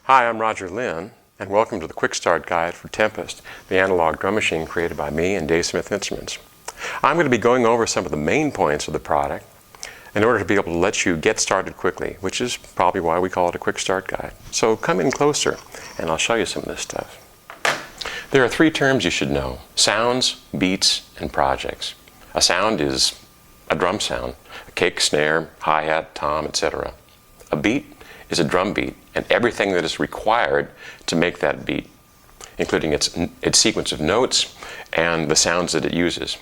Hi, I'm Roger Linn, and welcome to the QuickStart guide for Tempest, the analog drum machine created by me and Dave Smith Instruments. I'm going to be going over some of the main points of the product in order to be able to let you get started quickly, which is probably why we call it a QuickStart guide. So come in closer and I'll show you some of this stuff. There are three terms you should know: sounds, beats, and projects. A sound is a drum sound, a kick, snare, hi-hat, tom, etc. A beat is a drum beat and everything that is required to make that beat, including its sequence of notes and the sounds that it uses.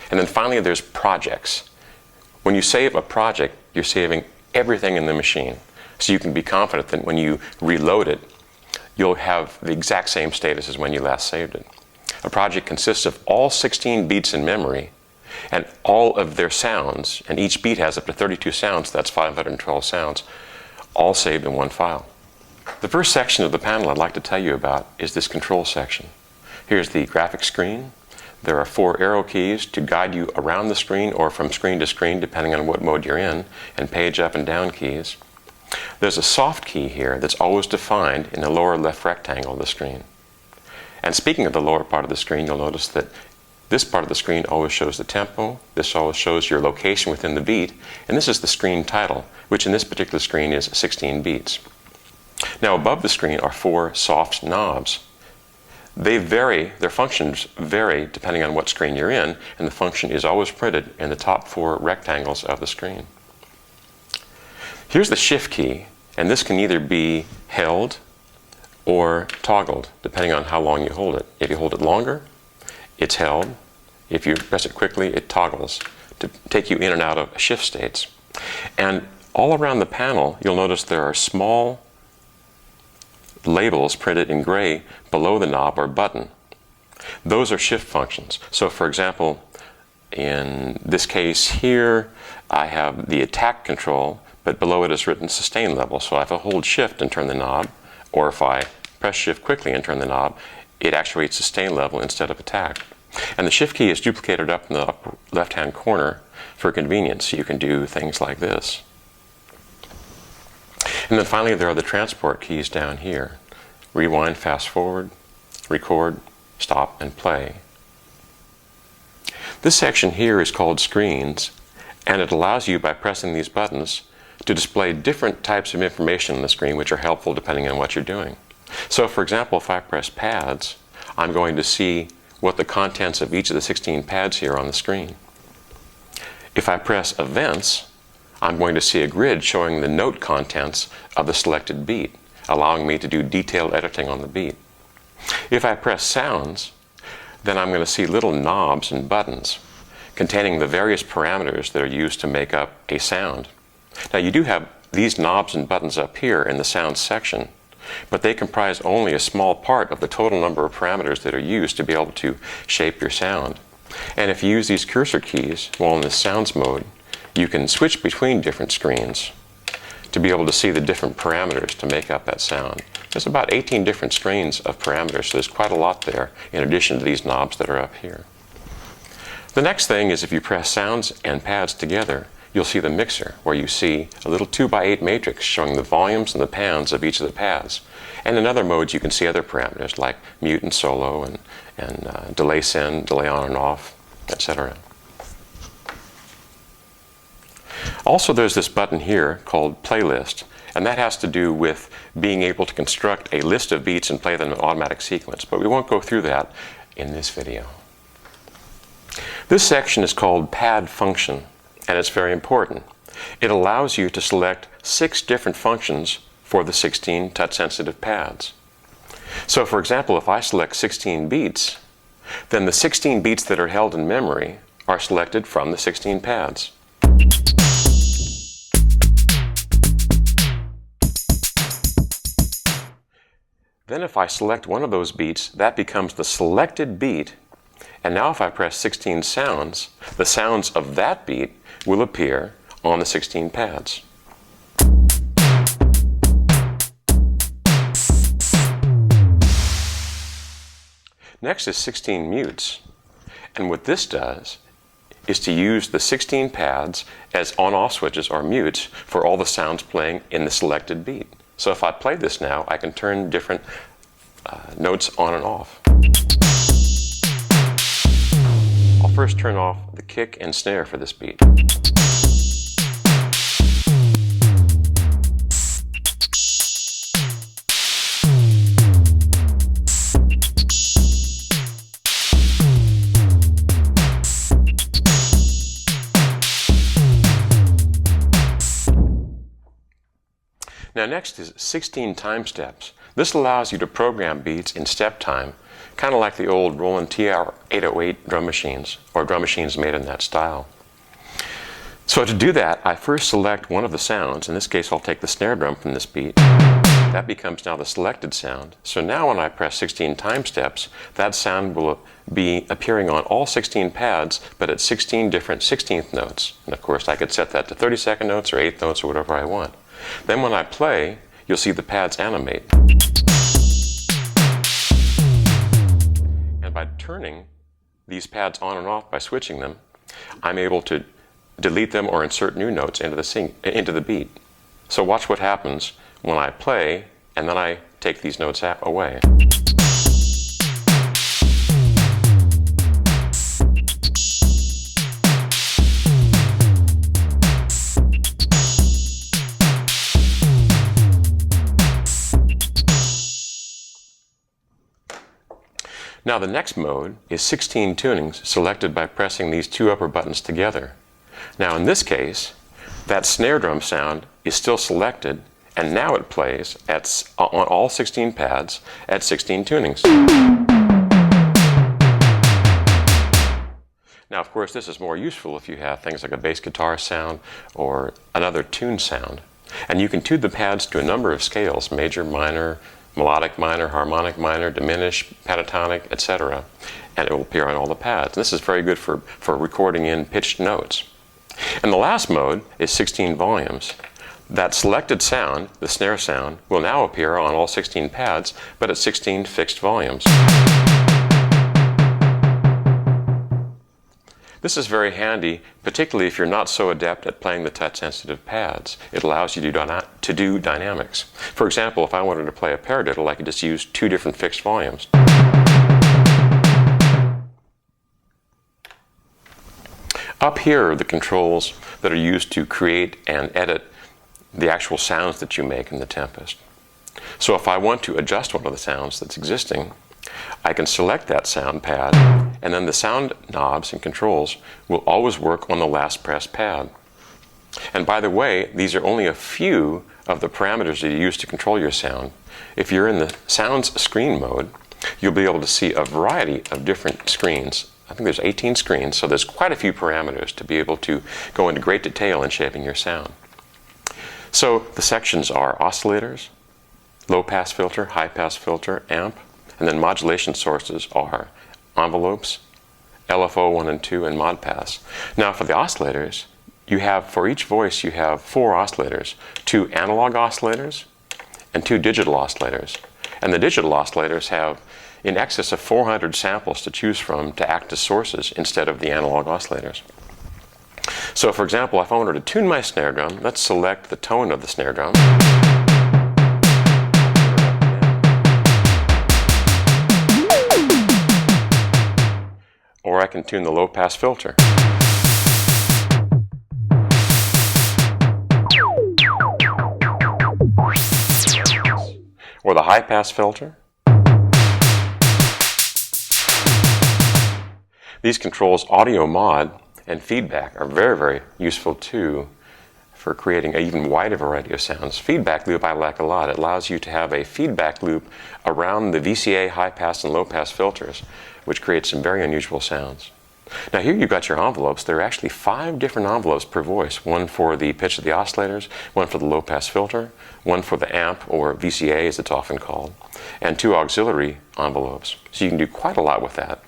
And then finally there's projects. When you save a project, you're saving everything in the machine, so you can be confident that when you reload it, you'll have the exact same status as when you last saved it. A project consists of all 16 beats in memory and all of their sounds, and each beat has up to 32 sounds, that's 512 sounds, all saved in one file. The first section of the panel I'd like to tell you about is this control section. Here's the graphics screen. There are 4 arrow keys to guide you around the screen or from screen to screen depending on what mode you're in, and page up and down keys. There's a soft key here that's always defined in the lower left rectangle of the screen. And speaking of the lower part of the screen, you'll notice that this part of the screen always shows the tempo, this always shows your location within the beat, and this is the screen title, which in this particular screen is 16 beats. Now above the screen are 4 soft knobs. They vary, their functions vary depending on what screen you're in, and the function is always printed in the top 4 rectangles of the screen. Here's the shift key, and this can either be held or toggled depending on how long you hold it. If you hold it longer, it's held. If you press it quickly, it toggles to take you in and out of shift states. And all around the panel, you'll notice there are small labels printed in gray below the knob or button. Those are shift functions. So for example, in this case here, I have the attack control, but below it is written sustain level. So if I hold shift and turn the knob, or if I press shift quickly and turn the knob, it actuates sustain level instead of attack. And the shift key is duplicated up in the upper left-hand corner for convenience, so you can do things like this. And then finally there are the transport keys down here: rewind, fast forward, record, stop, and play. This section here is called screens, and it allows you, by pressing these buttons, to display different types of information on the screen which are helpful depending on what you're doing. So for example, if I press pads, I'm going to see what the contents of each of the 16 pads here on the screen. If I press events, I'm going to see a grid showing the note contents of the selected beat, allowing me to do detailed editing on the beat. If I press sounds, then I'm going to see little knobs and buttons containing the various parameters that are used to make up a sound. Now you do have these knobs and buttons up here in the sounds section, but they comprise only a small part of the total number of parameters that are used to be able to shape your sound. And if you use these cursor keys while in the sounds mode, you can switch between different screens to be able to see the different parameters to make up that sound. There's about 18 different screens of parameters, so there's quite a lot there in addition to these knobs that are up here. The next thing is, if you press sounds and pads together, you'll see the mixer, where you see a little 2x8 matrix showing the volumes and the pans of each of the pads. And in other modes you can see other parameters like mute and solo and delay send, delay on and off, etc. Also there's this button here called playlist, and that has to do with being able to construct a list of beats and play them in automatic sequence, but we won't go through that in this video. This section is called pad function, and it's very important. It allows you to select 6 different functions for the 16 touch-sensitive pads. So for example, if I select 16 beats, then the 16 beats that are held in memory are selected from the 16 pads. Then if I select one of those beats, that becomes the selected beat, and now if I press 16 sounds, the sounds of that beat will appear on the 16 pads. Next is 16 mutes, and what this does is to use the 16 pads as on-off switches or mutes for all the sounds playing in the selected beat. So if I play this now, I can turn different notes on and off. I'll first turn off the kick and snare for this beat. Now next is 16 time steps. This allows you to program beats in step time, kind of like the old Roland TR-808 drum machines, or drum machines made in that style. So to do that, I first select one of the sounds. In this case, I'll take the snare drum from this beat. That becomes now the selected sound. So now when I press 16 time steps, that sound will be appearing on all 16 pads, but at 16 different 16th notes. And of course, I could set that to 32nd notes or 8th notes or whatever I want. Then when I play, you'll see the pads animate. And by turning these pads on and off by switching them, I'm able to delete them or insert new notes into the beat. So watch what happens when I play and then I take these notes away. Now the next mode is 16 tunings selected by pressing these two upper buttons together. Now in this case, that snare drum sound is still selected, and now it plays on all 16 pads at 16 tunings. Now of course this is more useful if you have things like a bass guitar sound or another tune sound. And you can tune the pads to a number of scales: major, minor, melodic minor, harmonic minor, diminished, pentatonic, etc. And it will appear on all the pads. And this is very good for recording in pitched notes. And the last mode is 16 volumes. That selected sound, the snare sound, will now appear on all 16 pads, but at 16 fixed volumes. This is very handy, particularly if you're not so adept at playing the touch-sensitive pads. It allows you to do dynamics. For example, if I wanted to play a paradiddle, I could just use two different fixed volumes. Up here are the controls that are used to create and edit the actual sounds that you make in the Tempest. So if I want to adjust one of the sounds that's existing, I can select that sound pad, and then the sound knobs and controls will always work on the last pressed pad. And by the way, these are only a few of the parameters that you use to control your sound. If you're in the sounds screen mode, you'll be able to see a variety of different screens. I think there's 18 screens, so there's quite a few parameters to be able to go into great detail in shaping your sound. So the sections are oscillators, low pass filter, high pass filter, amp, and then modulation sources are envelopes, LFO 1 and 2, and mod pass. Now for the oscillators, for each voice you have 4 oscillators, 2 analog oscillators and 2 digital oscillators. And the digital oscillators have in excess of 400 samples to choose from to act as sources instead of the analog oscillators. So for example, if I wanted to tune my snare drum, let's select the tone of the snare drum. Or I can tune the low pass filter. Or the high pass filter. These controls, audio mod and feedback, are very, very useful too for creating an even wider variety of sounds. Feedback loop I like a lot. It allows you to have a feedback loop around the VCA high pass and low pass filters, which creates some very unusual sounds. Now here you've got your envelopes. There are actually 5 different envelopes per voice. One for the pitch of the oscillators, one for the low pass filter, one for the amp, or VCA as it's often called, and 2 auxiliary envelopes. So you can do quite a lot with that.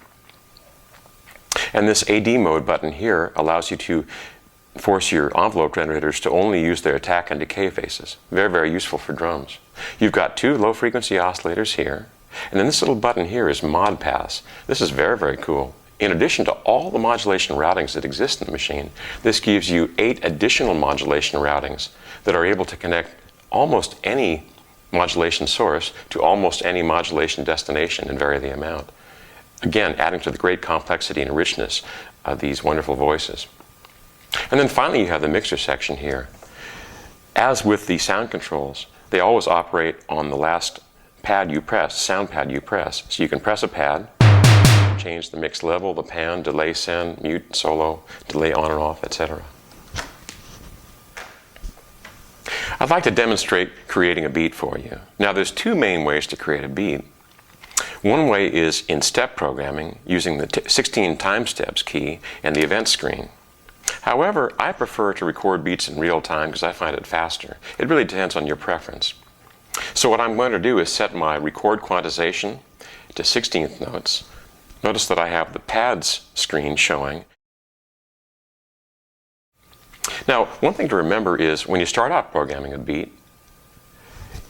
And this AD mode button here allows you to force your envelope generators to only use their attack and decay phases. Very, very useful for drums. You've got 2 low frequency oscillators here, and then this little button here is mod pass. This is very, very cool. In addition to all the modulation routings that exist in the machine, this gives you 8 additional modulation routings that are able to connect almost any modulation source to almost any modulation destination and vary the amount. Again, adding to the great complexity and richness of these wonderful voices. And then finally you have the mixer section here. As with the sound controls, they always operate on the last pad you press, sound pad you press. So you can press a pad, change the mix level, the pan, delay, send, mute, solo, delay on and off, etc. I'd like to demonstrate creating a beat for you. Now there's two main ways to create a beat. One way is in step programming using the 16 time steps key and the event screen. However, I prefer to record beats in real time because I find it faster. It really depends on your preference. So what I'm going to do is set my record quantization to 16th notes. Notice that I have the pads screen showing. Now, one thing to remember is when you start out programming a beat,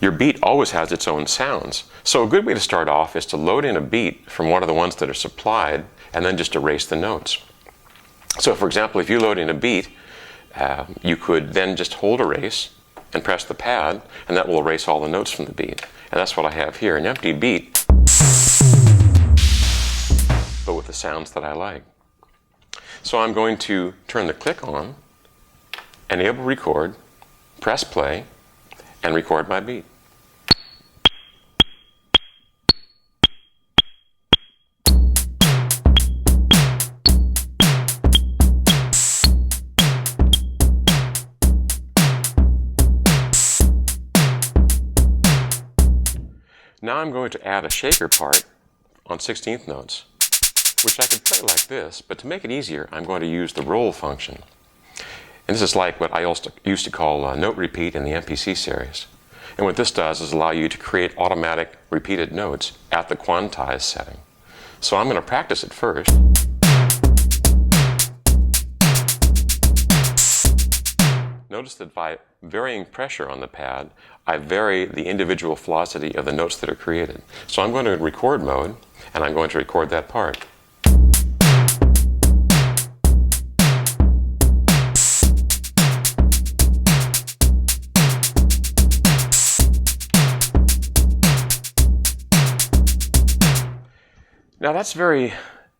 your beat always has its own sounds. So a good way to start off is to load in a beat from one of the ones that are supplied and then just erase the notes. So for example, if you load in a beat, you could then just hold erase and press the pad, and that will erase all the notes from the beat. And that's what I have here, an empty beat, but with the sounds that I like. So I'm going to turn the click on, enable record, press play, and record my beat. Now I'm going to add a shaker part on 16th notes, which I could play like this, but to make it easier, I'm going to use the roll function. And this is like what I used to call note repeat in the MPC series. And what this does is allow you to create automatic repeated notes at the quantize setting. So I'm going to practice it first. Notice that by varying pressure on the pad, I vary the individual velocity of the notes that are created. So I'm going to record mode, and I'm going to record that part. Now that's very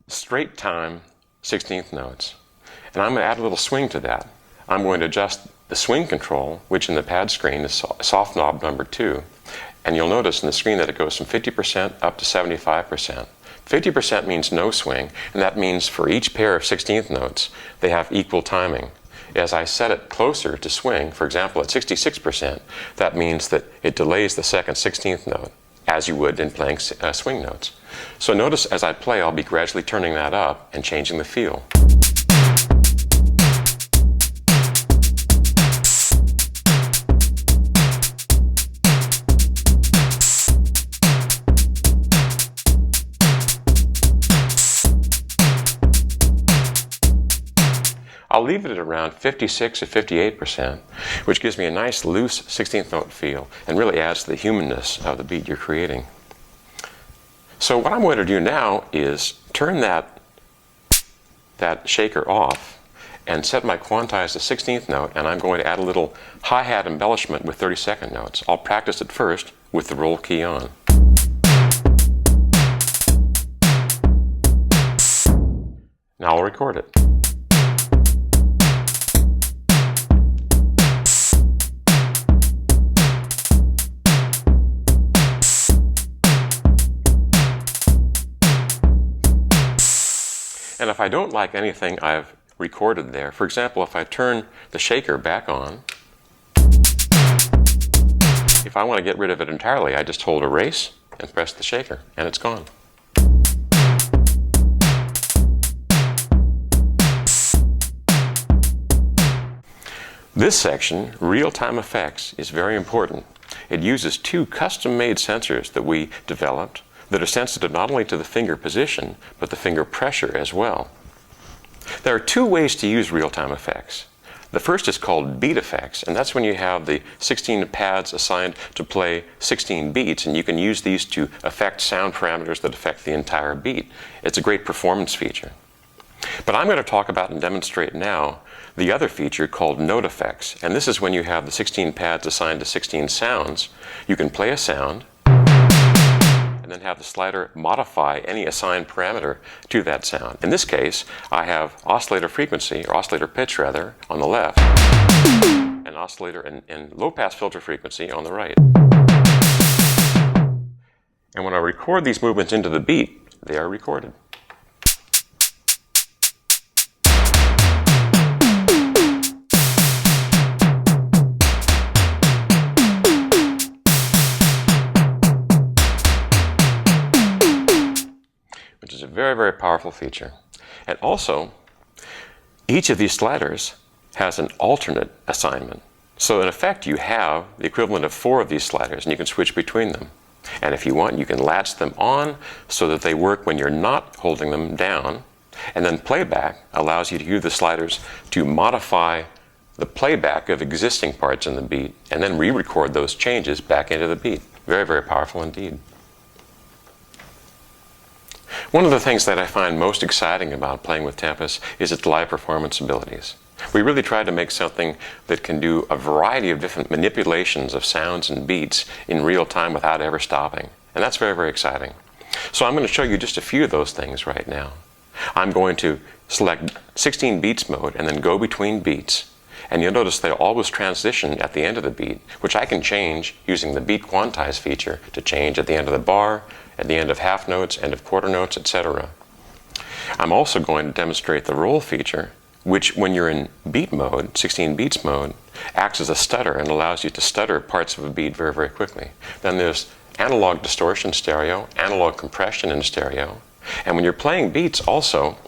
straight time 16th notes. And I'm going to add a little swing to that. I'm going to adjust the swing control, which in the pad screen is soft knob number 2. And you'll notice in the screen that it goes from 50% up to 75%. 50% means no swing, and that means for each pair of 16th notes, they have equal timing. As I set it closer to swing, for example at 66%, that means that it delays the second 16th note, as you would in playing swing notes. So notice as I play, I'll be gradually turning that up and changing the feel. I'll leave it at around 56 or 58%, which gives me a nice loose 16th note feel and really adds to the humanness of the beat you're creating. So what I'm going to do now is turn that shaker off and set my quantize to 16th note, and I'm going to add a little hi-hat embellishment with 32nd notes. I'll practice it first with the roll key on. Now I'll record it. And if I don't like anything I've recorded there, for example, if I turn the shaker back on, if I want to get rid of it entirely, I just hold erase and press the shaker, and it's gone. This section, real-time effects, is very important. It uses 2 custom-made sensors that we developed that are sensitive not only to the finger position, but the finger pressure as well. There are 2 ways to use real-time effects. The first is called beat effects, and that's when you have the 16 pads assigned to play 16 beats, and you can use these to affect sound parameters that affect the entire beat. It's a great performance feature. But I'm going to talk about and demonstrate now the other feature called note effects. And this is when you have the 16 pads assigned to 16 sounds. You can play a sound and then have the slider modify any assigned parameter to that sound. In this case, I have oscillator frequency, or oscillator pitch rather, on the left, and oscillator and low-pass filter frequency on the right. And when I record these movements into the beat, they are recorded. Which is a very, very powerful feature. And also, each of these sliders has an alternate assignment. So in effect, you have the equivalent of 4 of these sliders, and you can switch between them. And if you want, you can latch them on so that they work when you're not holding them down. And then playback allows you to use the sliders to modify the playback of existing parts in the beat, and then re-record those changes back into the beat. Very, very powerful indeed. One of the things that I find most exciting about playing with Tempest is its live performance abilities. We really tried to make something that can do a variety of different manipulations of sounds and beats in real time without ever stopping. And that's very, very exciting. So I'm going to show you just a few of those things right now. I'm going to select 16 beats mode and then go between beats. And you'll notice they always transition at the end of the beat, which I can change using the beat quantize feature to change at the end of the bar, at the end of half notes, end of quarter notes, etc. I'm also going to demonstrate the roll feature, which when you're in beat mode, 16 beats mode, acts as a stutter and allows you to stutter parts of a beat very, very quickly. Then there's analog distortion stereo, analog compression in stereo. And when you're playing beats also,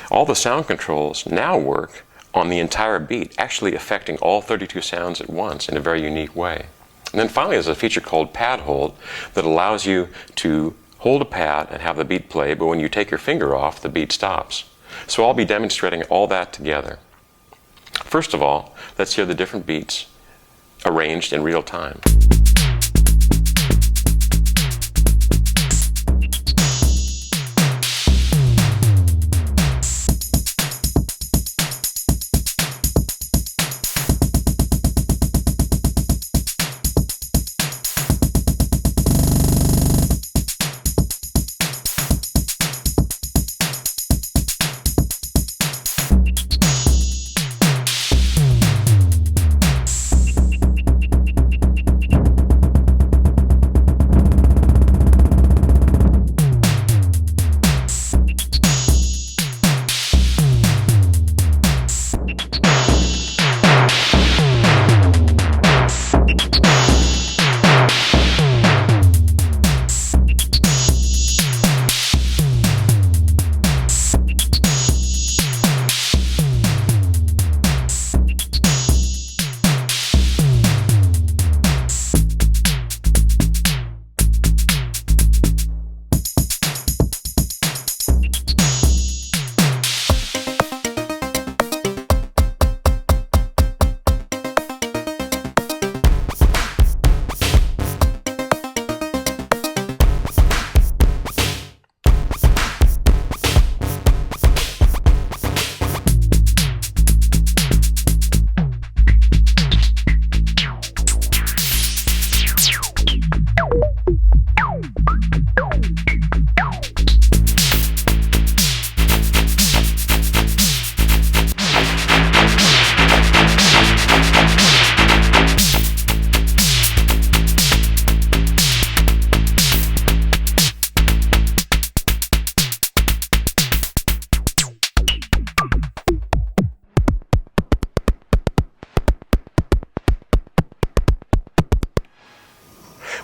all the sound controls now work on the entire beat, actually affecting all 32 sounds at once in a very unique way. And then finally, there's a feature called pad hold that allows you to hold a pad and have the beat play, but when you take your finger off, the beat stops. So I'll be demonstrating all that together. First of all, let's hear the different beats arranged in real time.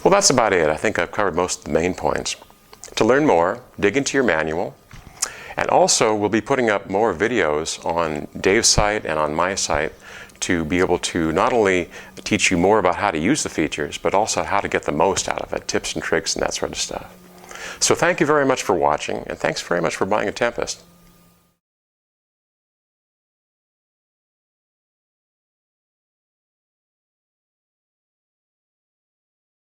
Well, that's about it. I think I've covered most of the main points. To learn more, dig into your manual. And also, we'll be putting up more videos on Dave's site and on my site to be able to not only teach you more about how to use the features, but also how to get the most out of it, tips and tricks and that sort of stuff. So thank you very much for watching, and thanks very much for buying a Tempest.